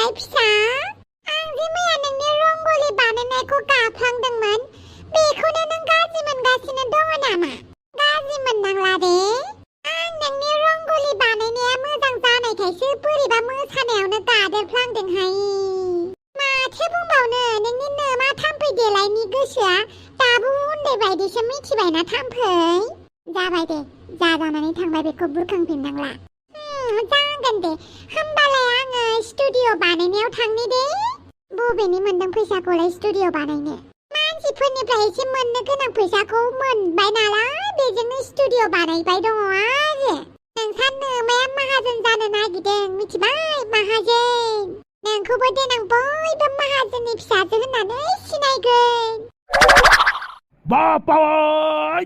फंबाय फिसा आं जे मैया नोंनि रंग'लि बानायनायखौ गाफ्लांदोंमोन बेखौनो नों गाज्रि मोनगासिनो दङ नामा? गाज्रि मोननांला दे आं नोंनि रंग'लि बानायनाया मोजां जानायखायसो बोरैबा मोसानायावनो गादेरफ्लांदोंहाय। माथो बुंबावनो नोंनि नोमा थाम्फै देलायनि गोसोआ दाबो उन्दै बायदिसो मिथिबायना थाम्फै। जाबाय दे जा जानानै थांबाय बेखौ बुरखांफिननांला। जागोन दे होमबालाय आङो स्टुडिअ बानायनायाव थांनि दे। बबेनि मोनदों फैसाखौलाय स्टुडिअ बानायनो? मानसिफोरनिफ्राय एसे मोननो गोनां फैसाखौ मोनबाय नालाय बेजोंनो स्टुडिअ बानायबाय दङ आरो। नोंसा नोमाया माहाजोन जानो नागिरदों मिथिबाय माहाजोन। नोंखौबो देनां बयबो माहाजोननि फिसाजो होननानै सिनायगोन। बापाय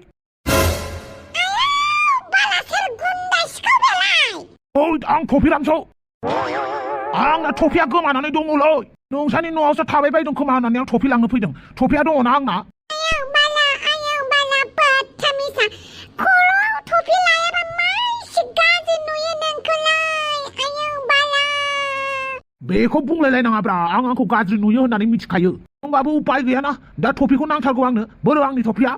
बालासोर गुन्दा सिखाव बेलाय। आं थफिरामसो आंना थफिया गोमानानै दङलै नोंसानि न'आवसो थाबाय बायदों खोमा होननानै आं थफि लांनो फैदों। थफिया दङना आंना? आयौ बाला बदथामिसा खर'आव थफि लायाबा माइसि गाज्रि नुयो नोंखौलाय। आयौ बाला बेखौ बुंलायलायनाङाब्रा आं आंखौ गाज्रि नुयो होननानै मिथिखायो। होमबाबो उपाय गैयाना दा थफिखौ नांथारगौ आंनो। बोरो आंनि थफिया?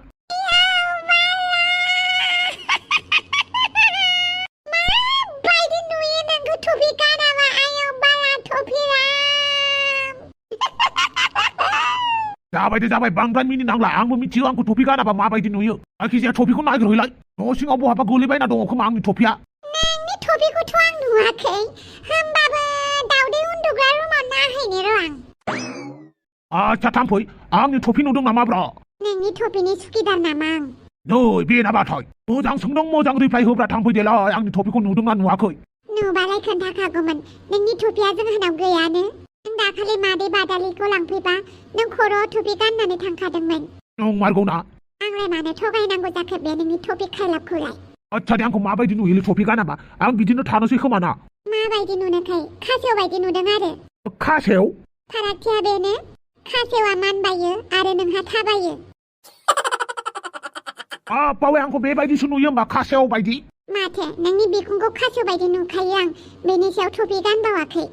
माबायदि नुयो नोंखौ थफि गानाबा? आयौ बाला थफिराम जाबाय बांद्राय मिनि नांला। आंबो मिथियो आंखौ थफि गानाबा माबायदि नुयो। जायखिजाया थफिखौ नागिरहैलाय। न' सिङाव बहाबा गोलैबायना दङ खोमा आंनि थफिया। नोंनि थफिखौथ' आं नुवाखै होमबाबो दावदै उन्दुग्रा रुमाव नायहैनि र' आं। आच्छा थाम्फै आंनि थफि नुदों नामाब्रा? नोंनि थफिनि सुखिदार नामा आं? नै बेनाबाथाय मोजां सोंदों मोजां रिप्लाय होब्रा थाम्फै देलाय आंनि थफिखौ नुदोंना नुवाखै? नुबालाय खोन्थाखागौमोन। नोंनि थफिया जोंहानाव गैयानो। नों दाखालि मादै बादालिखौ लांफैबा नों खर'आव थफि गाननानै थांखादोंमोन। नंमारगौना? आंलाय मानो थगायनांगौ जाखो बे नोंनि थफि खायलाबखौलाय? आच्छा दे आंखौ माबायदि नुयोलै थफि गानाबा? आं बिदिनो थानोसै खोमाना। माबायदि नुनोखाय खासेव बायदि नुदों आरो। खासेव? फारागथिया बेनो खासेवा मानबायो आरो नोंहा थाबायो। बावै आंखौ बेबायदिसो नुयो होमबा खासेव बायदि? माथो नोंनि बिखुंखौ खासेव बायदि नुखायो आं बेनि सायाव थफि गानबावाखै।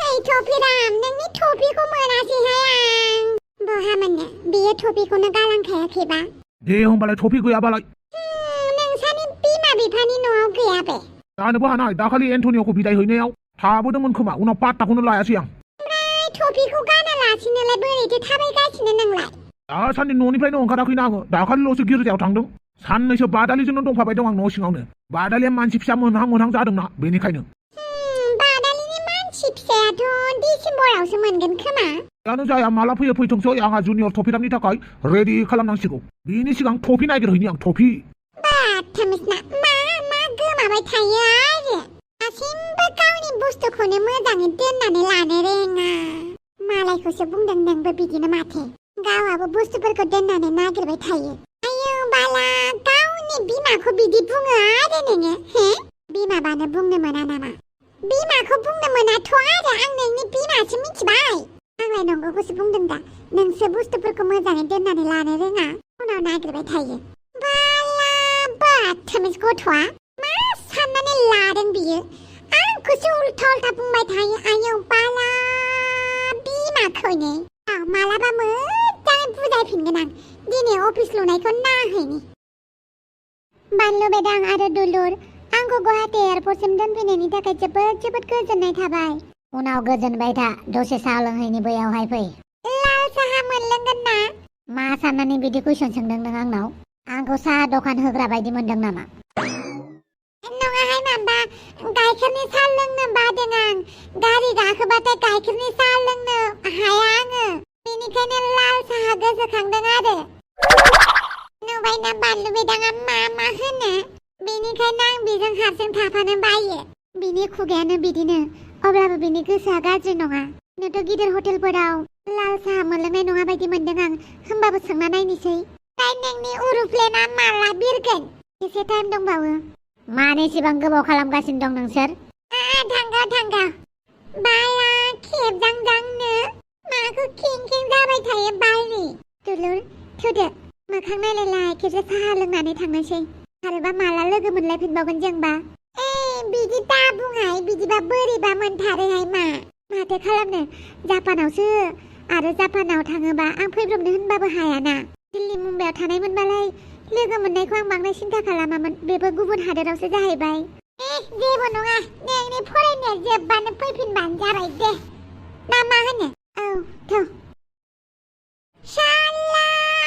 ओइ थफिराम नोंनि थफिखौ मोनासैहाय आं। बहा मोननो बियो थफिखौनो गालांखायाखैबा? दे होमबालाय थफि गैयाबालाय? नोंसानि बिमा बिफानि न'आव गैया बे? जानोबो हानाय दाखालि एन्टनिअखौ बिदाय हैनायाव थाबोदोंमोन खोमा उनाव पात्ताखौनो लायासै आं। ओमफ्राय थफिखौ गानालासिनोलाय बोरैथो थाबायगासिनो नोंलाय? दासान्दि न'निफ्रायनो ओंखाराखैना आङो। दाखालिल'सो गिर्जायाव थांदों। साननैसो बादालिजोंनो दंफाबाय दं आं न' सिङावनो। बादालिया मानसि फिसा मोनहां जादोंना बेनिखायनो। बादालिनि मानसि फिसायाथ' डिसेम्बरावसो मोनगोन खोमा। जानो जाया माला फैयो फैथोंसै आंहा जुनियर थफिरामनि थाखाय रेडि खालामनांसिगौ। बिनि सिगां थफि नागिरहैनि आं थफि। बाथामिसना मा गोमाबाय थायो आरो दासिमबो गावनि बुस्थुखौनो मोजाङै दोननानै लानो रोङा। मालायखौसो बुंदों नोंबो बिदिनो माथो। गावहाबो बुस्थुफोरखौ दोननानै नागिरबाय थायो। आयौ बाला गावनि बिमाखौ बिदि बुङो आरो नोङो हे? बिमाबानो बुंनो मोना नामा? बिमाखौ बुंनो मोनाथ' आरो आं नोंनि बिमासो मिथिबाय। आंलाय नंगौखौसो बुंदों दा। नोंसो बुस्थुफोरखौ मोजाङै दोननानै लानो रोङा उनाव नागिरबाय थायो। बाला बाथामिस गथ'आ मा साननानै लादों बियो? आंखौसो उल्था बुंबाय थायो। आयौ बाला बिमाखौनो मालाबा मोजाङै बुजायफिनगोन आं। दिनै अफिस लुनायखौ नायहैनि। बानलु बेदां आरो दुलुर आंखौ गुवाहाटी एयारपर्टसिम दोनफैनायनि थाखाय जोबोद गोजोननाय थाबाय। उनाव गोजोनबाय था दसे साहा लोंहैनि बैयावहाय फै। लाल साहा मोनलोंगोन ना? मा साननानै बिदि कुइसन सोंदों नों आंनाव? आंखौ साहा दखान होग्रा बायदि मोनदों नामा? नङाहाय माबा गाइखेरनि साहा लोंनो बादों आं। गारि गाखोबाथाय गाइखेरनि साहा लोंनो हाया आङो। बेनिखायनो लाल साहा गोसोखांदों आरो। नुबायना बानलु बेदाङा मा होनो? बेनिखायनो आं बेजों हारसिं थाफानो बायो। बिनि खुगायानो बिदिनो अब्लाबो बिनि गोसोआ गाज्रि नङा। नोंथ' गिदिर हटेलफोराव लाल साहा मोनलोंनाय नङा बायदि मोनदों आं। होमबाबो सोंना नायनोसै। ओमफ्राय नोंनि उरुप्लेनआ माला बिरगोन? एसे टाइम दंबावो। मानो एसेबां गोबाव खालामगासिनो दं नोंसोर? थांगा बाला खेबजांजांनो माखौ खें जाबाय थायो बालनि। दुलुर थुदो मोखां नायलायलाय खेबसे साहा लोंनानै थांनोसै। आरोबा माला लोगो मोनलायफिनबावगोन जोंबा? बिदि दा बुंहाय बिदिबा बोरैबा मोनथारोहाय मा? माथो खालामनो जापानावसो आरो जापानाव थाङोबा आं फैब्रबनो होनबाबो हायाना दिल्ली मुम्बाइआव थानायमोनबालाय लोगो मोननायखौ आं बांद्राय सिन्था खालामामोन बेबो गुबुन हादोरावसो जाहैबाय जेबो नङा नोंनि फरायनाया जोबबानो फैफिनबानो जाबाय दे ना मा होनो औ थ' शाला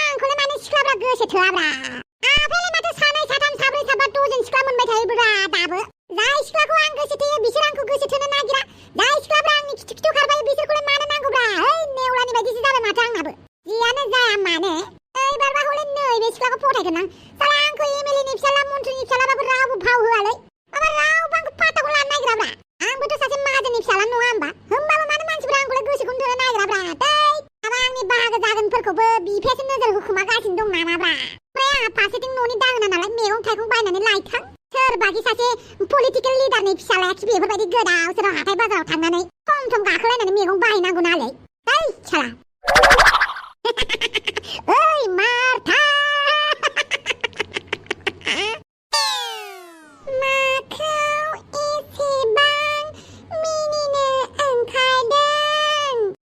आंखौलाय मानो सिख्लाफ्रा गोसो थोआब्रा आफायालाय माथो सानै साथाम साब्रै साबा द'जन सिख्ला मोनबाय थायोब्रा दाबो जाय सिख्लाखौ आं गोसो थोयो बिसोर आंखौ गोसो थोनो नागिरा जाय सिख्लाफ्रा आंनि खिथु खिथु खारबाय बिसोरखौलाय मानो नांगौब्रा ओइ नेवलानि बायदिसो जाबाय माथो आंनाबो जियानो जाया मानो एबारबा हले नैबे सिख्लाखौ फथायगोन आं साला आंखौ एमएलएनि फिसाला मन्थ्रिनि फिसालाबाबो रावबो भाव होआलै माबा रावबो आंखौ पात्ताखौ लानो नागिराब्रा आंबोथ' सासे माहाजोननि फिसाला नङा होमबा होमबाबो मानो मानसिफ्रा आंखौलाय गोसोखौनो थोनो नागिराब्रा दै माबा आंनि बाहागो जागोनफोरखौबो बिफायासो नोजोर होखोमागासिनो दं नामाब्रा ओमफ्राय आंहा फारसेथिं न'नि दाहोना नालाय मैगं थाइगं बायनानै लायथां सोरबाखि सासे पलिटिकेल लिडारनि फिसालायाखि बेफोरबायदि गोदाव सोराव हाथाय बाजाराव थांनानै थम थम गाखोलायनानै मैगं बायनांगौ नालाय दै साला ओइ मार्था माखौ एसेबां मिनिनो ओंखारदों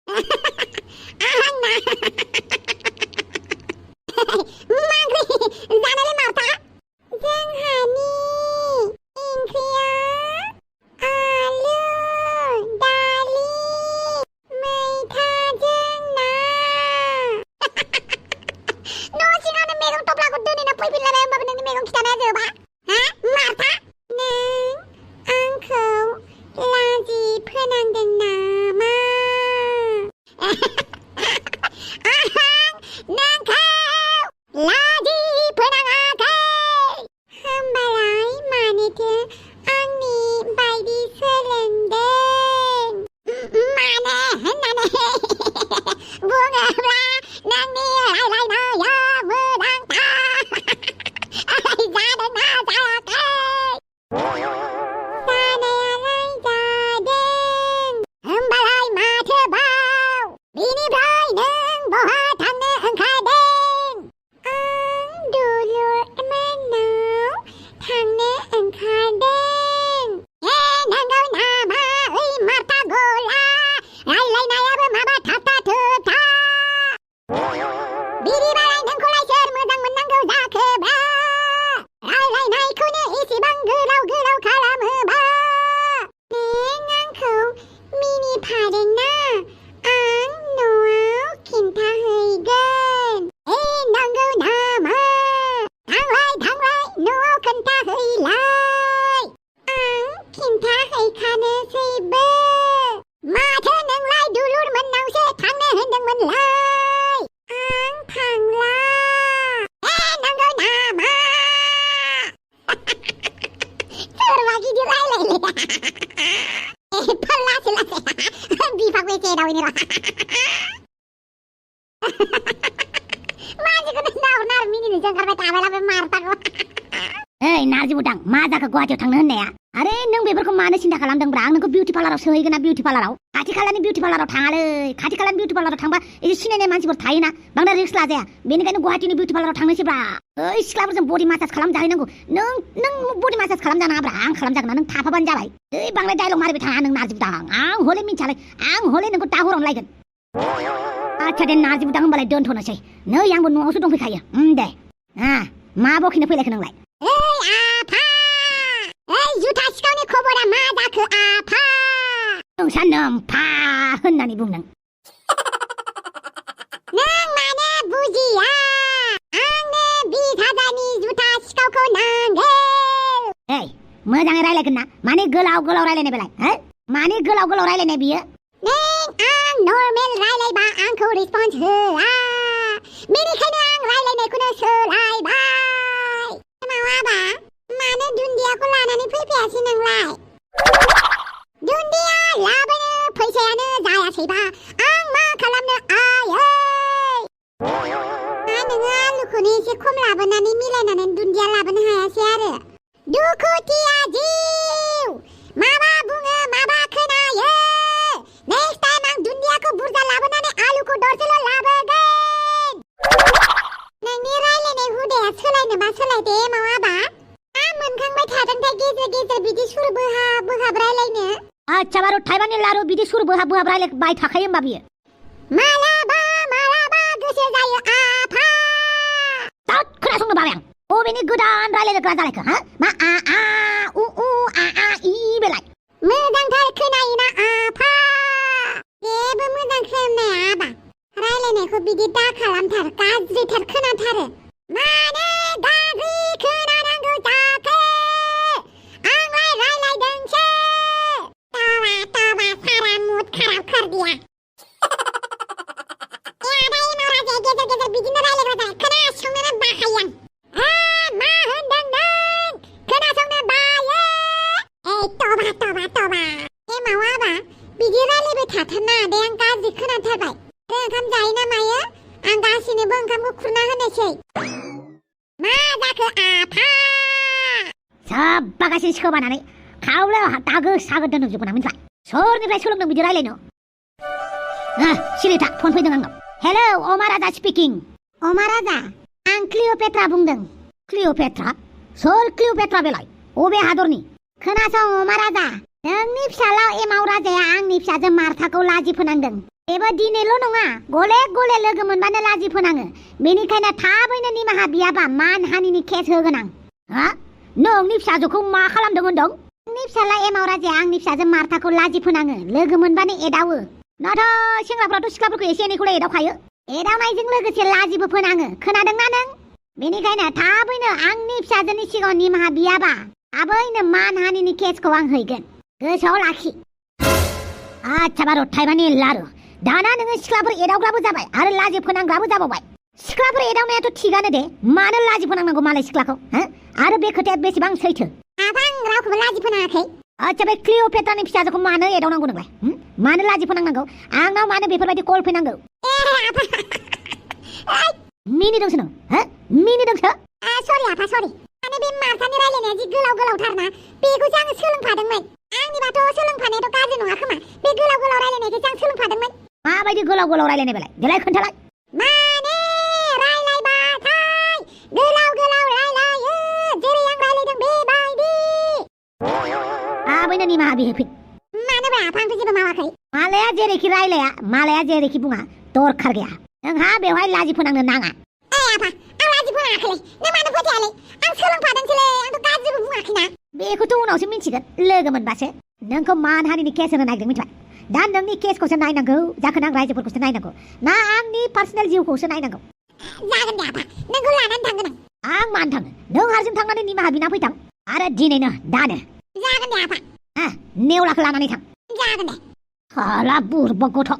आंना मांग्रि जानायलाय मार्था जोंहानि ओंख्रिया आलु दालि मैथाजों ना न' सिङावनो मैगं थफ्लाखौ दोनैना फैफिनलायबाय होमबाबो नोंनि मैगं खिथानाया जोबा हा मार्था नों आंखौ लाजि फोनांदों नामा आं नोंखौ लाजि फोनाङाखै होमबालाय मानोथो आंनि बायदि सोलोंदों मानो होननानै बुङोब्ला नोंनि रायलायनाया मोजांथार जादोंना जायाखै जानायालाय जादों होमबालाय माथो बाव बिनिफ्राय नों बहा थांनो ओंखारदों आं दुलुर मोननाव थांनो ओंखारदों नंगौ नामा ओइ मार्था गला रायलायनायाबो माबा थाबथा थुबथा बिदिबालाय नोंखौलाय सोर मोजां मोननांगौ जाखोब्रा रायलायनायखौनो एसेबां गोलाव गोलाव खालामोबा नों आंखौ मिनिफादोंना आं न'आव खिन्थाहैगोन नंगौ नामा थांलाय न'आव खोन्थाहैलाय आं खिन्थाहैखानोसैबो माथो नोंलाय दुलुर मोननावसो थांनो होनदोंमोनलाय आं थांला नंगौ नामा सोरबा गिदिर रायलायले लासै लासै बिफाखौ एसे एदावैनो र' मानसिखौनो नाहरना आरो मिनिनोसो ओंखारबाय थाबायला बे मार्टाखौ ओइ नार्जि बुदां मा जाखो गुवाहाटियाव थांनो होननाया आरे नों बेफोरखौ मानो सिन्था खालामदोंब्रा आं नोंखौ बिउटि पार्लाराव सोहैगोन ना बिउटि पार्लाराव खाथि खालानि बिउटि पार्लाराव थाङालै खाथि खालानि बिउटि पार्लाराव थांबा एसे सिनायनाय मानसिफोर थायोना बांद्राय रिस्क लाजाया बेनिखायनो गुवाहाटिनि बिउटि पार्लाराव थांनोसैब्रा ओइ सिख्लाफोरजों बडि मासाज खालामजाहैनांगौ नों बडि मासाज खालामजानाङाब्रा आं खालामजागोन ना नों थाफाबानो जाबाय ओइ बांद्राय डायलग मारिबाय थाङा नों नार्जि बुदां आं हले मिन्थियालै आं हले नोंखौ दाहरावनो लायगोन आच्छा दे नार्जि बुदां होमबालाय दोनथ'नोसै नै आंबो न'आवसो दंफैखायो दे मा बखिनो फैलायखो नोंलाय जुथा सिखावनि खबरा मा जाखो आफा नोंसा नोम्फा होननानै बुंदों नों मानो बुजिया आंनो 20,000नि जुथा सिखावखौ नांगौ मोजाङै रायलायगोन ना माने गोलाव गोलाव रायलायनाय बेलाय माने गोलाव गोलाव रायलायनाय बियो आं नर्मेल रायलायबा आंखौ रिसपन्स होआ बेनिखायनो आं रायलायनायखौनो सोलायबाय मावाबा मानो दुन्दियाखौ लानानै फैफायासै नोंलाय दुन्दिया लाबोनो फैसायानो जायासैबा आं मा खालामनो आयै नोङो आलुखौनो एसे खम लाबोनानै मिलायनानै दुन्दिया लाबोनो हायासै आरो दुखुथिया जिउ माबा बुङो माबा खोनायो नेक्स्ट टाइम आं दुन्दियाखौ बुरजा लाबोनानै आलुखौ दरसेल' लाबोगोन नोंनि रायलायनाय हुदाया सोलायनोबा सोलायदे मावाबा मोनखांबाय थादोंथाय गेजेर गेजेर बिदि सुर बोहाब बोहाब रायलायनो आच्छा बारु थाइबानि लारु बिदि सुर बोहाब बोहाब रायलायबाय थाखायो होमबा बियो मालाबा मालाबा गोसो जायो आफा दाउद खोनासंनो बाबाय आं बबेनि गोदान रायलायग्रा जालायखो हा मा आ उ आ इ बेलाय मोजांथार खोनायोना आफा जेबो मोजां खोनाया आबा रायलायनायखौ बिदि दा खालामथार गाज्रिथार खोनाथारो मानो गाज्रि खोनानांगौ जाखो आंलाय रायलायदोंसो तबा तबा सारा मुड खराब कर दिया आदाय माराजे गेजेर गेजेर बिदिनो रायलायग्रा जाबाय खोनासंनोनो बाखायो आं मा होनदों नों खोनासंनो बायो तबा तबा तबा एमाव आबा बिदि रायलायबाय थाथारना दे आं गाज्रि खोनाथारबाय ओंखाम जायो ना मायो आं गासिनोबो ओंखामखौ खुरना होनोसै मा जाखो आफा साब्बा गासिनो सिखोमानानै खावलायाव दागो सागो दोनजोबगोन आं मिथिबाय सोरनिफ्राय सोलोंदों बिदि रायलायनो सिरिथा फन फैदों आंनाव हेलौ अमा राजा स्पिकिं अमा राजा आं क्लिअपेट्रा बुंदों क्लिअपेट्रा सोर क्लिअपेट्रा बेलाय अबे हादरनि खोनासं अमा राजा नोंनि फिसाला एमाव राजाया आंनि फिसाजो मार्थाखौ लाजि फोनांदों बेबो दिनैल' नङा गले गले लोगो मोनबानो लाजि फोनाङो बेनिखायनो थाबैनो निमाहा बियाबा मानहानिनि केस होगोन आं हा नोंनि फिसाजोखौ मा खालामदों होनदों नोंनि फिसाला एमाव राजाया आंनि फिसाजो मार्थाखौ लाजि फोनाङो लोगो मोनबानो एदावो नाथाय सेंग्राफ्राथ' सिख्लाफोरखौ एसे एनैखौल' एदावखायो एदावनायजों लोगोसे लाजिबो फोनाङो खोनादोंना नों बेनिखायनो थाबैनो आंनि फिसाजोनि सिगाङाव निमाहा बियाबा थाबैनो मानहानिनि केसखौ आं हैगोन गोसोआव लाखि आच्छा बारु थाइबानि लारु दाना नोङो सिख्लाफोर एदावग्राबो जाबाय आरो लाजि फोनांग्राबो जाबावबाय सिख्लाफोर एदावनायाथ' थिगानो दे मानो लाजि फोनांनांगौ मालाय सिख्लाखौ आरो बे खोथाया बेसेबां सैथो आं रावखौबो लाजि फोनाङाखै आच्छा बे क्लिअपेट्रानि फिसाजोखौ मानो एदावनांगौ नोंलाय मानो लाजि फोनांनांगौ आंनाव मानो बेफोरबायदि कल फैनांगौ मिनिदोंसो नों मिनिदोंसो सरि आफा सरि माने बे मार्थानि रायलायनाया जि गोलाव गोलावथारना बेखौसो आङो सोलोंफादोंमोन आंनिबाथ' सोलोंफानायाथ' गाज्रि नङा खोमा बे गोलाव गोलाव रायलायनायखौसो आं सोलोंफादोंमोन माबायदि गोलाव गोलाव रायलायनाय बेलाय देलाय खोन्थालाय माने रायलायबाथाय गोलाव गोलाव रायलायो जेरै आं रायलायदों बेबायदि आबैनो निमाहा बिहोफिन मानोबा आफा आंथ' जेबो मावाखै मालाया जेरैखि रायलाया मालाया जेरैखि बुङा दरखार गैया नोंहा बेवहाय लाजि फोनांनो नाङा आफा आं लाजि फोनाङाखैलै नों मानो फोथायालै आं सोलोंफादोंसोलै आंथ' गाज्रिबो बुङाखैना बेखौथ' उनावसो मिन्थिगोन लोगो मोनबासो नोंखौ मानहानिनि केस होनो नागिरदों मिथिबाय दा नोंनि केसखौसो नायनांगौ जाखोना आं रायजोफोरखौसो नायनांगौ ना आंनि पार्सनेल जिउखौसो नायनांगौ जागोन दे आफा नोंखौ लानानै थांगोन आं मानो थाङो नों हारसिं थांनानै निमाहा बिना फैथां आरो दिनैनो दानो जागोन दे आफा नेवलाखौ लानानै थां जागोन दे हाला बुरबक गथ'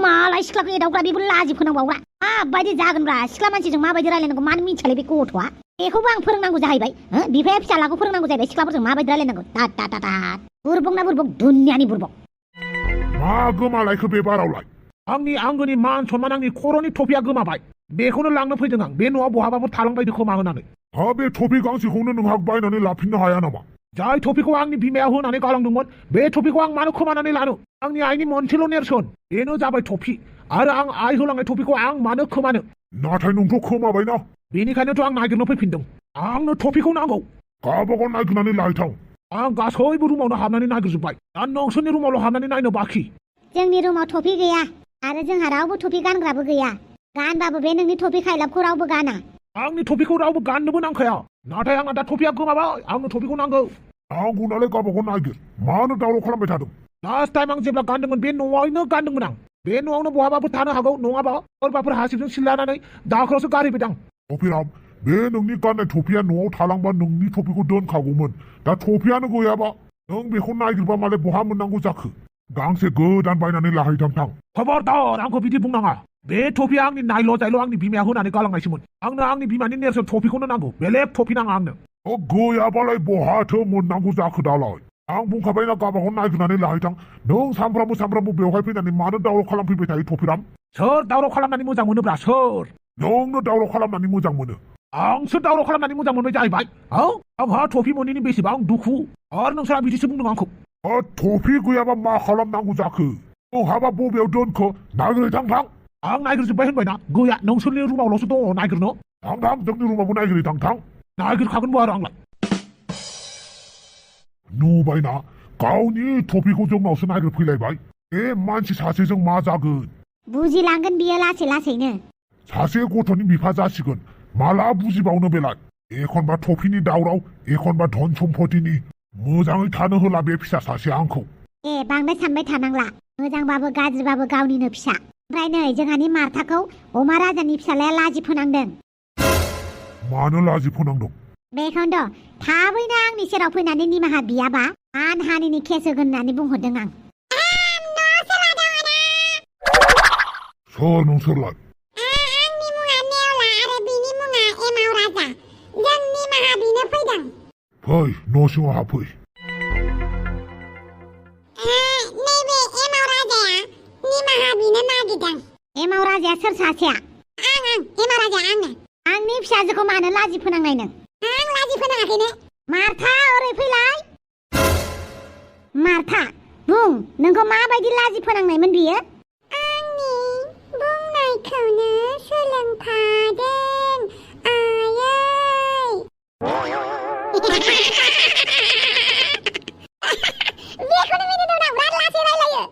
मालाय सिख्लाखौ एदावग्रा बेबो लाजि फोनांबावग्रा माबायदि जागोनब्रा सिख्ला मानसिजों माबायदि रायलायनांगौ मानो मिथियालै बे गथ'आ बेखौबो आं फोरोंनांगौ जाहैबाय बिफाया फिसालाखौ फोरोंनांगौ जाहैबाय सिख्लाफोरजों माबायदि रायलायनांगौ ता बुरबक ना बुरबक दुनियानि बुरबक मा गोमालायखो बे बारावलाय आंनि आंगोनि मान सनमान आंनि खर'नि टफिया गोमाबाय बेखौनो लांनो फैदों आं बे न'आव बहाबाफोर थालांबायदो खोमा होनानै बे टफि गांसेखौनो नोंहा बायनानै लाफिननो हाया नामा जाय टपिखौ आंनि बिमाया होनानै गालांदोंमोन बे टपिखौ आं मानो खोमानानै लानो आंनि आइनि मोनसेल' नेरसोन बेनो जाबाय टफि आरो आं आइ होलांनाय टपिखौ आं मानो खोमानो नाथाय नोंथ' खोमाबायना बेनिखायनोथ' आं नागिरनो फैफिनदों आंनो टपिखौ नांगौ गावबागाव नागिरनानै लायथां आं गासैबो रुमावनो हाबनानै नागिरजोब्बाय दा नोंसोरनि रुमावल' हाबनानै नायनो बाखि जोंनि रुमाव टफि गैया आरो जोंहा रावबो टफि गानग्राबो गैया गानबाबो बे नोंनि टफि खाइलाबखौ रावबो गाना आंनि टपिखौ रावबो गाननोबो नांखाया नाथाय आंहा दा टपिया गोमाबाय आंनो टपिखौ नांगौ नांगौ नालाय गावबागाव नागिर मानो दावराव खालामबाय थादों लास्ट टाइम आं जेब्ला गानदोंमोन बे न'आवनो गानदोंमोन आं बे न'आवनो बहाबाफोर थानो हागौ नङाबा सोरबाफोर हासिबजों सिलानानै दाखोरावसो गारहैबायदां टपिराम बे नोंनि गाननाय टपिया न'आव थालांबा नोंनि टपिखौ दोनखागौमोन दा टपियानो गैयाबा नों बेखौ नागिरबा मालाय बहा मोननांगौ जाखो गांसे गोदान बायनानै लाहैथां थां खबरदार आंखौ बिदि बुंनाङा बे टपिया आंनि नायल' जायल' आंनि बिमाया होनानै गालांनायसोमोन आंनो आंनि बिमानि नेरसोन टपिखौनो नांगौ बेलेग टपि नाङा आंनो गैयाबालाय बहाथो मोननांगौ जाखो दालाय आं बुंखाबायना गावबागाव नागिरनानै लाहैथां नों सामफ्रामबो बेवहाय फैनानै मानो दावराव खालामफैबाय थायो टपिराम सोर दावराव खालामनानै मोजां मोनोब्रा सोर नोंनो दावराव खालामनानै मोजां मोनो आंसो दावराव खालामनानै मोजां मोनबाय जाहैबाय आंहा टफि मोनैनि बेसेबां दुखु आरो नोंसोरा बिदिसो बुंदों आंखौ टफि गैयाबा मा खालामनांगौ जाखो नोंहाबा बबेयाव दोनखो नागिरहैथां थां आं नागिरजोब्बाय होनबायना गैया नोंसोरनि रुमावल'सो दङ नागिरनो थां जोंनि रुमावबो नागिरहैथां थां नागिरखागोनबो आरो आंलाय नुबायना गावनि टपिकखौ जोंनावसो नागिरफैलायबाय ए मानसि सासेजों मा जागोन बुजिलांगोन बियो लासै लासैनो सासे गथ'नि बिफा जासिगोन माला बुजिबावनो बेलाय एखनबा टपिनि दावराव एखनबा धन सम्पतिनि मोजाङै थानो होला बे फिसा सासे आंखौ ए बांद्राय सानबाय थानांला मोजांबाबो गाज्रिबाबो गावनिनो फिसा ओमफ्राय नै जोंहानि मार्थाखौ अमा राजानि फिसालाया लाजि फोनांदों मानो लाजि फोनांदों बेखौनोथ' थाबैनो आंनि सेराव फैनानै निमाहा बियाबा हानिनि केस होगोन होननानै बुंहरदों आं सोर नोंसोरलाय आंनि मुङा नेवला आरो बिनि मुङा एमाव राजा जों निमाहा बिनो फैदों फै न' सिङाव हाबफै नैबे एमाव राजाया निमाहा बिनो नागिरदों एमाव राजाया सोर सासेया आं एमाव राजा आंनो आंनि फिसाजोखौ मानो लाजि फोनांनाय नों आं लाजि फोनाङाखैनो मार्था ओरै फैलाय मार्था बुं नोंखौ माबायदि लाजि फोनांनायमोन बियो आंनि बुंनायखौनो सोलोंफादों आयै बेखौनो मिनिनो नां बिराद लासै रायलायो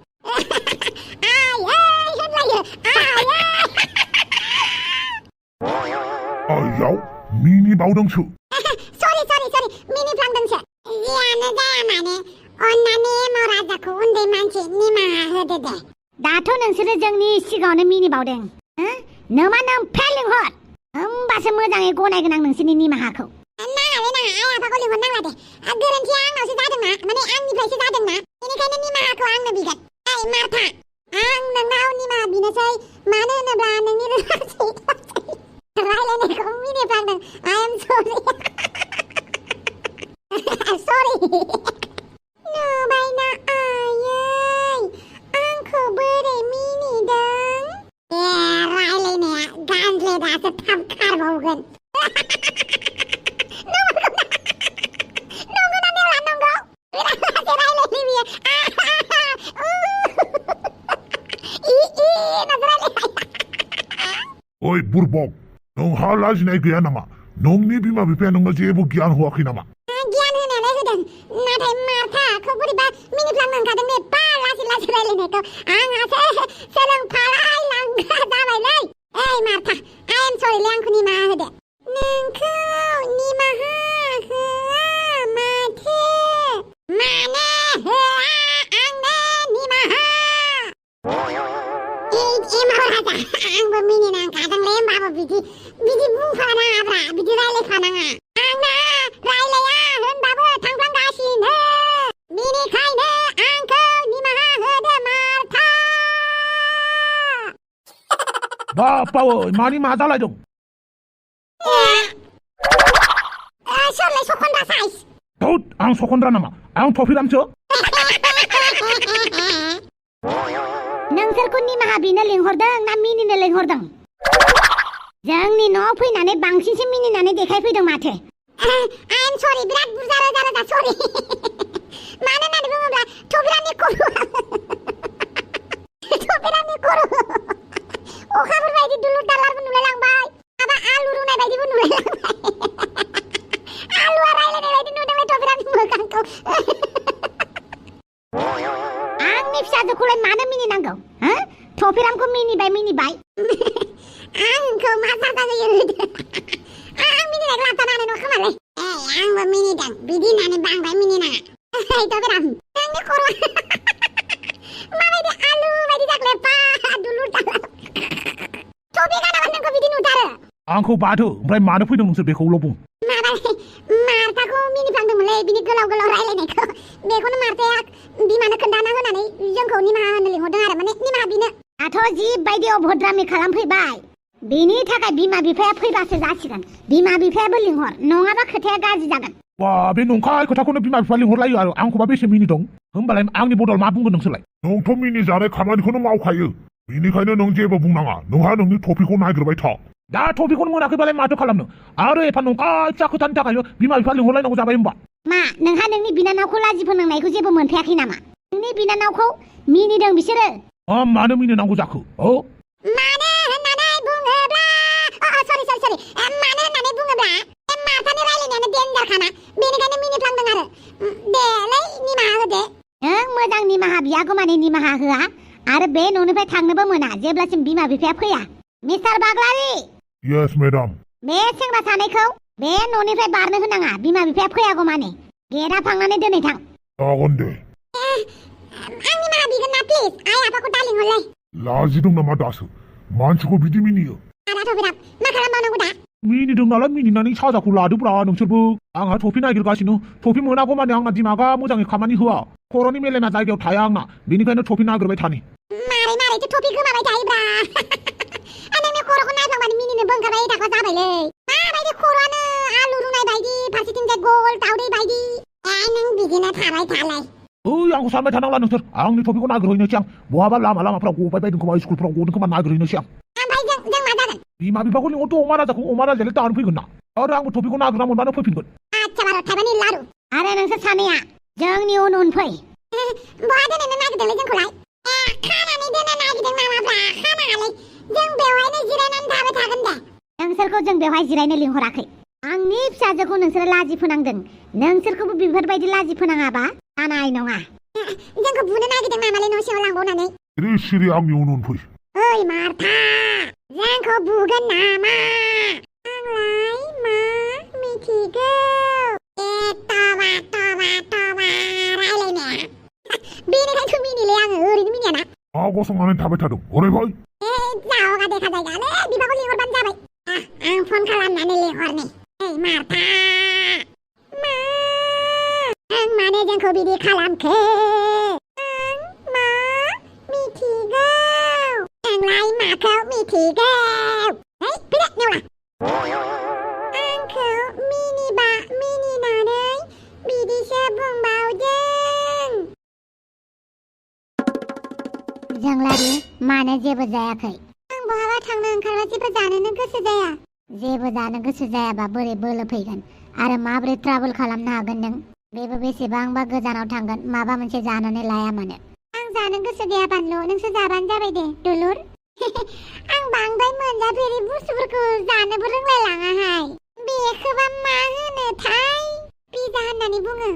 आयै होनलायो आयाव मिनि बावदोंसो सरि मिनिफ्लांदोंसो जियानो जाया मानो अन्नानै एमाव राजाखौ उन्दै मानसि निमाहा होदो दे दाथ' नोंसोरो जोंनि सिगाङावनो मिनिबावदों नोमा नोमफाया लिंहर होमबासो मोजाङै गनायगोन आं नोंसोरनि निमाहाखौ नाङालै नाङा आइ आफाखौ लिंहरनांला दे गोरोन्थिया आंनावसो जादोंना माने आंनिफ्रायसो जादोंना बेनिखायनो निमाहाखौ आंनो बिगोन ओइ मार्था आं नोंनाव निमाहा बिनोसै मानो होनोब्ला नोंनि रायलायनायखौ मिनिफ्लांदों आइ एम सरि सरि नुबायना आयै आंखौ बोरै मिनिदों ए रायलायनाया गाज्रि दासो थाब खारबावगोन ओइ बुरबक नोंहा लाजिनाय गैया नामा नोंनि बिमा बिफाया नोंनो जेबो गियान होआखै नामा गियान होनायालाय होदों नाथाय मार्थाखौ बोरैबा मिनिफ्लांनांखादों एफा लासै लासै रायलायनायखौ आंहासो सोलोंफालायलांग्रा जाबायलै ओइ मार्था आइ एम सरिलै आंखौ निमाहा होदो नोंखौ निमाहा होआ माथो मानो होआ आंनो निमाहा एमाव राजा आंबो मिनिनांखादोंलै होमबाबो बिदि बुंफानाङाब्रा बिदि रायलायफानाङा आंना रायलाया होनबाबो थांफ्लांगासिनो बेनिखायनो आंखौ निमाहा होदो मार्था बापावै मानि मा जालायदों सोरलाय सखन्द्रा साइज थौद आं सखन्द्रा नामा आं थफिरामसो नोंसोरखौ निमाहा बिनो लिंहरदों ना मिनिनो लिंहरदों जोंनि न'आव फैनानै बांसिनसो मिनिनानै देखायफैदों माथो आइ एम सरि बिराद बुरजा रोजा सरि मानो होननानै बुङोब्ला थफिरामनि खर' अखाफोर बायदि दुलुर दालारबो नुलायलांबाय माबा आलु रुनाय बायदिबो नुलायलांबाय आलुआ रायलायनाय बायदि नुदोंलै थफिरामनि मोखांखौ आंनि फिसाजोखौलाय मानो मिनिनांगौ थफिरामखौ मिनिबाय आंखौ मा साजा होयो आं मिनिनायखौ लाबथानो हानाय नङा खोमालै आंबो मिनिदों बिदि होननानै बांद्राय मिनिनाङा थफिराम नोंनि खर'आ माबायदि आलु बायदि जाखोलै दुलुर दालार थफिरामा नोंखौ बिदि नुथारो आंखौ बादो ओमफ्राय मानो फैदों नोंसोर बेखौल' बुं माबालै मार्थाखौ मिनिफ्लांदोंमोनलै बिनि गोलाव रायलायनायखौ बेखौनो मार्थाया बिमानो खोन्थाना होनानै जोंखौ निमाहा होनो लिंहरदों आरो माने निमाहा बिनो दाथ' जिबायदि अभद्रामि खालामफैबाय बेनि थाखाय बिमा बिफाया फैबासो जासिगोन बिमा बिफायाबो लिंहर नङाबा खोथाया गाज्रि जागोन बा बे नंखाय खोथाखौनो बिमा बिफा लिंहरलायो आरो आंखौबा बेसे मिनिदों होमबालाय आंनि बदल मा बुंगोन नोंसोरलाय नोंथ' मिनिजानाय खामानिखौनो मावखायो बेनिखायनो नों जेबो बुंनाङा नोंहा नोंनि टपिकखौ नागिरबाय था दा टपिकखौनो मोनाखैबालाय माथो खालामनो आरो एफा नंखाय फिसा खोथानि थाखायनो बिमा बिफा लिंहरलायनांगौ जाबाय होमबा मा नोंहा नोंनि बिनानावखौ लाजि फोनांनायखौ जेबो मोनफायाखै नामा नोंनि बिनानावखौ मिनिदों बिसोरो मानो मिनिनांगौ जाखो मानो होननानै बुङोब्ला सरि मानो होननानै बुङोब्ला मार्थानि रायलायनायानो डेन्जारखाना बेनिखायनो मिनिफ्लांदों आरो देलै निमाहा होदो नों मोजां निमाहा बियागौ माने निमाहा होआ आरो बे न'निफ्राय थांनोबो मोना जेब्लासिम बिमा बिफाया फैया मिस्टार बाग्लारि Yes, madam. बे सेंग्रा सानैखौ बे न'निफ्राय बारनो होनाङा बिमा बिफाया फैयागौ माने गेटआ फांनानै दोनै थां जागोन दे। आंनि मा बिगोन ना प्लिज आइ आफाखौ दालिं हरलाय लाजि दं नामा दासो मानसिखौ बिदि मिनियो आदाथ' बिराद मा खालामबावनांगौ दा मिनिदों नालाय मिनिनानै साजाखौ लादोब्रा नोंसोरबो आंहा टफि नागिरगासिनो टफि मोनागौ माने आंना दिमागा मोजाङै खामानि होआ खर'नि मेलेमा जायगायाव थाया आंना बेनिखायनो टफि नागिरबाय थानि मारैथो टफि गोमाबाय थायोब्रा नोंनि खर'खौ नायफ्लांबानो मिनिनोबो ओंखारबाय थाग्रा जाबायलै माबायदि खर'आनो आलु रुनाय बायदि फारसेथिंजाय गल दावदै बायदि नों बिदिनो थाबाय थालाय ओइ आंखौ सानबाय थानांला नोंसोर आंनि टपिखौ नागिरहैनोसै आं बहाबा लामाफ्राव गबाय बायदों खोमा स्कुलफ्राव गदों खोमा नागिरहैनोसै आं ओमफ्राय जों मा जागोन बिमा बिफाखौ लिंहरथ' अमा राजायालाय दानो फैगोन ना आरो आंबो टपिखौ नागिरना मोनबानो फैफिनगोन आच्छा बार' थाइबानि लारु आरो नोंसोर सानैया जोंनि उन फै बहा दोननो नागिरदोंलै जोंखौलाय खानानै दोननो नागिरदों नामाब्रा खानाङालै जों बेवहायनो जिरायनानै थाबाय थागोन दे नोंसोरखौ जों बेवहाय जिरायनो लिंहराखै आंनि फिसाजोखौ नोंसोरो लाजि फोनांदों नोंसोरखौबो बेफोरबायदि लाजि फोनाङाबा जानाय नङा जोंखौ बुनो नागिरदों नामालै न' सिङाव लांबावनानै सिरि आंनि उन फै ओइ मार्था जोंखौ बुगोन नामा आंलाय मा मिथिगौ रायलायनाया बेनिखायनोथ' मिनिलै आङो ओरैनो मिनियाना मा गसंनानै थाबाय थादों ओरैबाय जावगा देखा जायगालै बिफाखौ लिंहरबानो जाबाय आं फन खालामनानै लिंहरनि ओइ मार्था मा आं माने जोंखौ बिदि खालामखो आं मा मिथिगौ आंलाय माखौ मिथिगौ है फैदो नेवला आंखौ मिनिनानै बिदिसो बुंबावदों जोंलारि मानो जेबो जायाखै आं बहाबा थांनो ओंखारबा जेबो जानोनो गोसो जाया जेबो जानो गोसो जायाबा बोरै बोलो फैगोन आरो माबोरै ट्राभेल खालामनो हागोन नों बेबो बेसेबांबा गोजानाव थांगोन माबा मोनसे जानानै लाया मानो आं जानो गोसो गैया बानलु नोंसोर जाबानो जाबाय दे दुलुर आं बांद्राय मोनजाफेरि बुस्थुफोरखौ जानोबो रोंलायलाङाहाय बेखौबा मा होनोथाय पिज्जा होननानै बुङो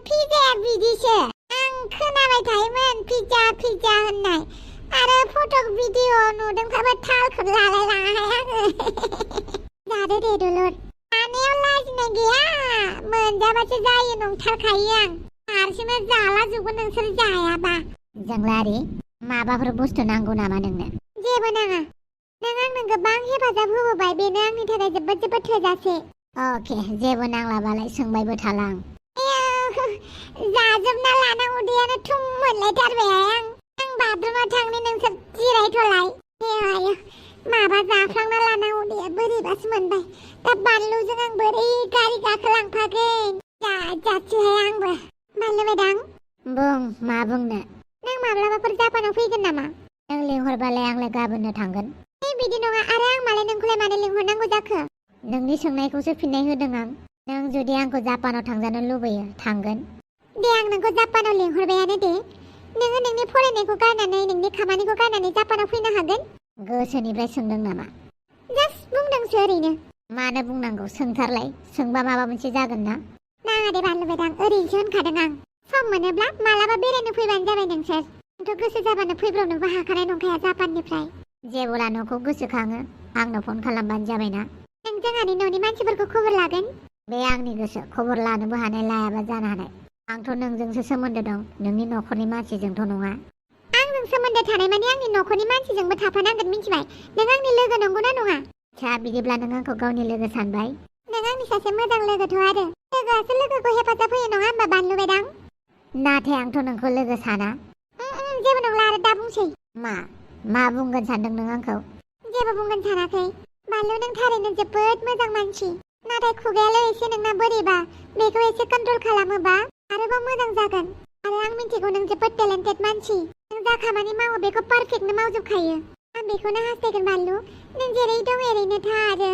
पिज्जाया बिदिसो आं खोनाबाय थायोमोन पिज्जा होननाय आरो फट' भिडिअ नुदोंबाबो थालखौनो लालायलाङाहाय आङो जादो दे दुलुर जानायाव लाजिनाय गैया मोनजाबासो जायो नंथारखायो आं हारसिंनो जाला जोबगोन नोंसोर जायाबा जोंलारि माबाफोर बुस्थु नांगौ नामा नोंनो जेबो नाङा नों आंनो गोबां हेफाजाब होबोबाय बेनो आंनि थाखाय जोबोद थोजासे अके जेबो नांलाबालाय सोंबायबो थालां जाजोबना लाना उदैयानो थुम मोनलायथारबाय आं बाथरुमाव थांनि नोंसोर जिरायथ'लाय आयो माबा जाफ्लांना लाना उदैया बोरैबासो मोनबाय दा बानलुजों आं बोरै गारि गाखोलांफागोन जाजासैहाय आंबो बानलु मेदां बुं मा बुंनो नों माब्लाबाफोर जापानाव फैगोन नामा नों लिंहरबालाय आंलाय गाबोननो थांगोन बिदि नङा आरो आं मालाय नोंखौलाय मानो लिंहरनांगौ जाखो नोंनि सोंनायखौसो फिननाय होदों आं नों जुदि आंखौ जापानाव थांजानो लुबैयो थांगोन दे आं नोंखौ जापानाव लिंहरबायानो दे नोङो नोंनि फरायनायखौ गारनानै नोंनि खामानिखौ गारनानै जापानाव फैनो हागोन गोसोनिफ्राय सोंदों नामा जास्ट बुंदोंसो ओरैनो मानो बुंनांगौ सोंथारलाय सोंबा माबा मोनसे जागोन ना नाङा दे बानलु मेदां ओरैनोसो होनखादों आं सम मोनोब्ला मालाबा बेरायनो फैबानो जाबाय नोंसोर आंथ' गोसो जाबानो फैब्रबनोबो हाखानाय नंखाया जापाननिफ्राय जेब्ला न'खौ गोसोखाङो आंनो फन खालामबानो जाबायना नों जोंहानि न'नि मानसिफोरखौ खबर लागोन बे आंनि गोसो खबर लानोबो हानाय लायाबा जानो हानाय आंथ' नोंजोंसो सोमोन्दो दं नोंनि न'खरनि मानसिजोंथ' नङा आंजों सोमोन्दो थानाय माने आंनि न'खरनि मानसिजोंबो थाफानांगोन मिथिबाय नों आंनि लोगो नंगौना नङा बिदिब्ला नों आंखौ गावनि लोगो सानबाय नों आंनि सासे मोजां लोगोथ' आरो लोगोआसो लोगोखौ हेफाजाब होयो नङा होमबा बानलु मेदां नाथाय आंथ' नोंखौ लोगो साना जेबो नंला आरो दा बुंसै मा बुंगोन सानदों नों आंखौ जेबो बुंगोन सानाखै बानलु नों थारैनो जोबोद मोजां मानसि नाथाय खुगायाल' एसे नोंना बोरैबा बेखौ एसे कन्ट्रल खालामोबा आरोबाव मोजां जागोन आरो आं मिथिगौ नों जोबोद टेलेन्टेड मानसि नों जा खामानि मावो बेखौ पारफेक्टनो मावजोबखायो आं बेखौनो हास्थायगोन बानलु नों जेरै दं एरैनो था आरो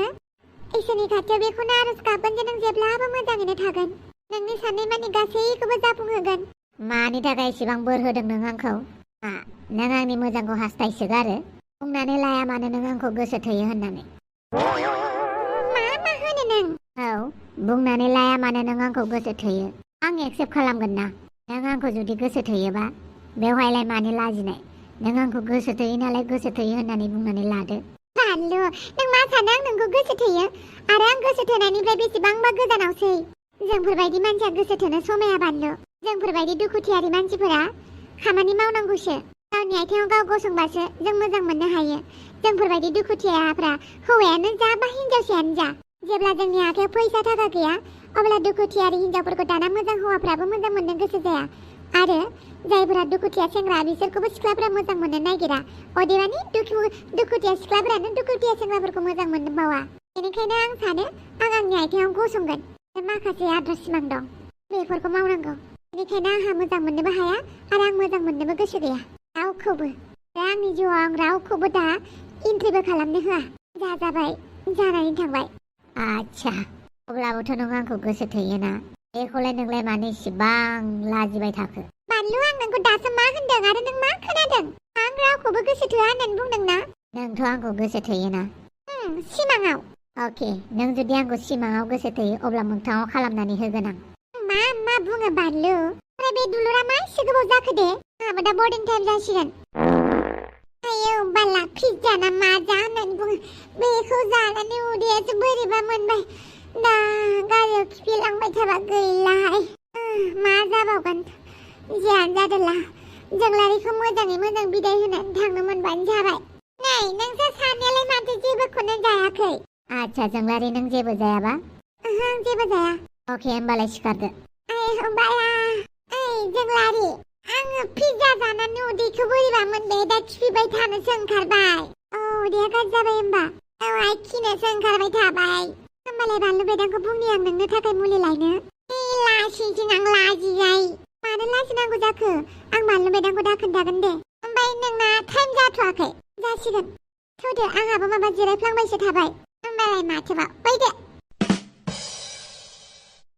इसोरनि खाथियाव बेखौनो आरज गाबगोन जे नों जेब्लाबो मोजाङैनो थागोन नोंनि साननाय मानि गासैखौबो जाफुंहोगोन मानि थाखाय एसेबां बोर होदों नों आंखौ नों आंनि मोजांखौ हास्थायसोगारो बुंनानै लाया मानो नों आंखौ गोसो थोयो होननानै मा होनो नों औ बुंनानै लाया मानो नों आंखौ गोसो थोयो आं एक्सेप्ट खालामगोन ना नों आंखौ जुदि गोसो थोयोबा बेवहायलाय मानो लाजिनाय नों आंखौ गोसो थोयो नालाय गोसो थोयो होननानै बुंनानै लादो बानलु नों मा सानो आं नोंखौ गोसो थोयो आरो आं गोसो थोनायनिफ्राय बेसेबांबा गोजानावसै जोंफोरबायदि मानसिया गोसो थोनो समाया बानलु जोंफोरबायदि दुखुथियारि मानसिफोरा खामानि मावनांगौसो गावनि आथिङाव गाव गसंबासो जों मोजां मोननो हायो जोंफोरबायदि दुखुथियाफ्रा हौवायानो जा बा हिनजावसायानो जा जेब्ला जोंनि आखायाव फैसा थाखा गैया अब्ला दुखुथियारि हिनजावफोरखौ दाना मोजां हौवाफ्राबो मोजां मोननो गोसो जाया आरो जायफोरा दुखुथिया सेंग्रा बिसोरखौबो सिख्लाफोरा मोजां मोननो नागिरा अदेबानि दुखुथिया सिख्लाफोरानो दुखुथिया सेंग्राफोरखौ मोजां मोननो बावा बेनिखायनो आं सानो आं आंनि आथिङाव गसंगोन माखासे आद्रा सिमां दं बेफोरखौ मावनांगौ बेनिखायनो आंहा मोजां मोननोबो हाया आरो आं मोजां मोननोबो गोसो गैया रावखौबो आंनि जिउआव आं रावखौबो दा इन्ट्रिबो खालामनो होआ जाबाय जानानै थांबाय आच्छा अब्लाबोथ' नों आंखौ गोसो थोयोना बेखौलाय नोंलाय मानो इसिबां लाजिबाय थाखो बानलु आं नोंखौ दासो मा होनदों आरो नों मा खोनादों आं रावखौबो गोसो थोआ होननानै बुंदोंना नोंथ' आंखौ गोसो थोयोना सिमाङाव अके नों जुदि आंखौ सिमाङाव गोसो थोयो अब्ला मोगथाङाव खालामनानै होगोन आं मा बुङो बानलु आरो बे दुलुरा मा एसे गोबाव जाखो दे आंहाबो दा बर्डिं टाइम जासिगोन आयौ बाला पिज्जा ना मा जा होननानै बुङो बेखौ जानानै उदैयासो बोरैबा मोनबाय दा गारियाव खिफिलांबाय थाबा गैलाहाय मा जाबावगोन जियानो जादोला जोंलारिखौ मोजाङै मोजां बिदाय होनानै थांनो मोनबानो जाबाय नै नोंसोर सानैयालाय माथो जेबोखौनो जायाखै आच्छा जोंलारि नों जेबो जायाबा आं जेबो जाया अके होमबालाय सिखारदो बाला जोंलारि आङो पिज्जा जानानै उदैखौ बोरैबा मोनबाय दा खिफिबाय थानोसो ओंखारबाय उदैया गाज्रि जाबाय होमबा आइ खिनोसो ओंखारबाय थाबाय होमबालाय बानलु बेदांखौ बुंनि आं नोंनो थाखाय मुलि लायनो लासिंसिं आं लाजियाय मानो लाजिनांगौ जाखो आं बानलु बेदांखौ दा खोन्थागोन दे ओमफ्राय नोंना टाइम जाथ'वाखै जासिगोन थौदो आंहाबो माबा जिरायफ्लांबायसो थाबाय होमबालाय माथोबा फैदो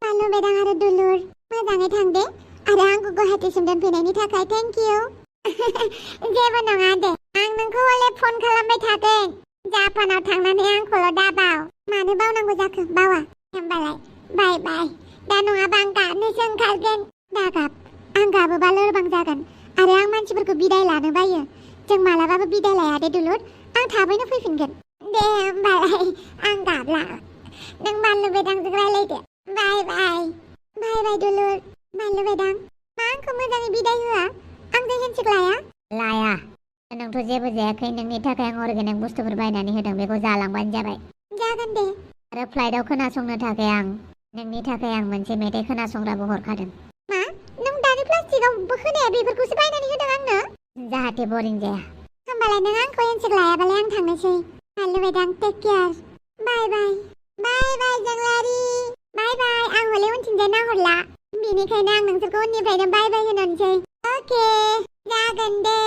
बानलु बेदां आरो दुलुर मोजाङै थांदे आरो आंखौ गुवाहाटीसिम दोनफैनायनि थाखाय थेंक इउ जेबो नङा दे आं नोंखौ हले फन खालामबाय थागोन जापानाव थांनानै आंखौल' दाबाव मानो बावनांगौ जाखो बावा होमबालाय बाय बाय दा नङाबा आं गाबनोसो ओंखारगोन दागाब आं गाबोबा लोरबां जागोन आरो आं मानसिफोरखौ बिदाय लानो बायो जों मालाबाबो बिदाय लाया दे दुलुर आं थाबैनो फैफिनगोन दे होमबालाय आं गाबला नों बानलु बेदांजों रायलायदो बाय बाय बाय बाय दुलुर बानलु बेदां मा आंखौ मोजाङै बिदाय होआ आंजों हेन्डसेक लाया नोंथ' जेबो जायाखै नोंनि थाखाय आं अर्गेनिक बुस्थुफोर बायनानै होदों बेखौ जालांबानो जाबाय जागोन दे आरो फ्लाइटआव खोनासंनो थाखाय आं नोंनि थाखाय आं मोनसे मेथाइ खोनासंग्राबो हरखादों मा नों दानि प्लास्टिकआव होनाया बेफोरखौसो बायनानै होदों आंनो जाहाथे बरिं जाया होमबालाय नों आंखौ हेन्डसेक लायाबालाय आं थांनोसै बानलु बेदां टेक केयार बाय बाय बाय बाय जोंलारि बाय बाय आं हले उनथिंजाय नाहरला बेनिखायनो आं नोंसोरखौ उननिफ्रायनो बाय बाय होनोसै अके जागोन दे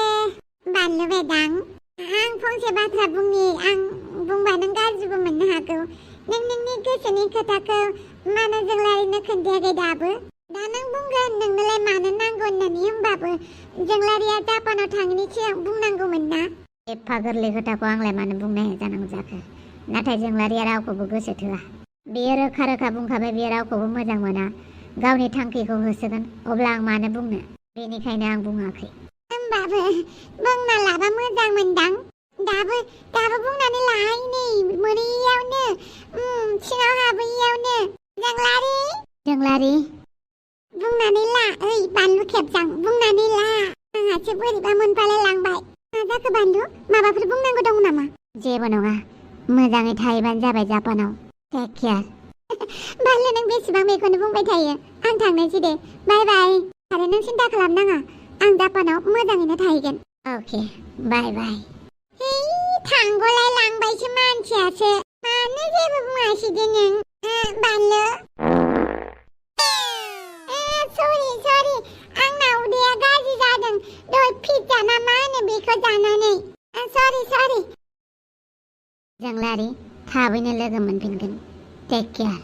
बानलु बेदां आं फंसे बाथ्रा बुंनि आं बुंबा नों गाज्रिबो मोननो हागौ नों नोंनि गोसोनि खोथाखौ मानो जोंलारिनो खोन्थायाखै दाबो दा नों बुंगोन नोंनोलाय मानो नांगौ होननानै होमबाबो जोंलारिया जापानाव थाङिनि सिगां बुंनांगौमोन ना एफा गोरलै खोथाखौ आंलाय मानो बुंनो हाया जानांगौ जाखो नाथाय जोंलारिया रावखौबो गोसो थोआ बेयो रोखा रोखा बुंखाबाय बेयो रावखौबो मोजां मोना गावनि थांखिखौ होसोगोन अब्ला आं मानो बुंनो बेनिखायनो आं बुङाखै होमबाबो बुंना लाबा मोजां मोनदां दाबो बुंनानै लाहाय नै मोनैयावनो सिङाव हाबैयावनो जोंलारि बुंनानै ला ओइ बानलु खेबजां बुंनानै ला आंहासो बोरैबा मोनफालाय लांबाय मा जाखो बानलु माबाफोर बुंनांगौ दं नामा जेबो नङा मोजाङै थाहैबानो जाबाय जापानाव टेक केयार बानलु नों बेसेबां बेखौनो बुंबाय थायो आं थांनोसै दे बाय बाय आरो नों सिन्था खालामनाङा आं जापानाव मोजाङैनो थाहैगोन अके बाय बाय थांगलाय लांबायसो मानसियासो मानो जेबो बुङासै दे नों बानलु सरि आंना उदैया गाज्रि जादों दहाय पिज्जा ना मा होनो बेखौ जानानै सरि जोंलारि थाबैनो लोगो मोनफिनगोन टेक केयार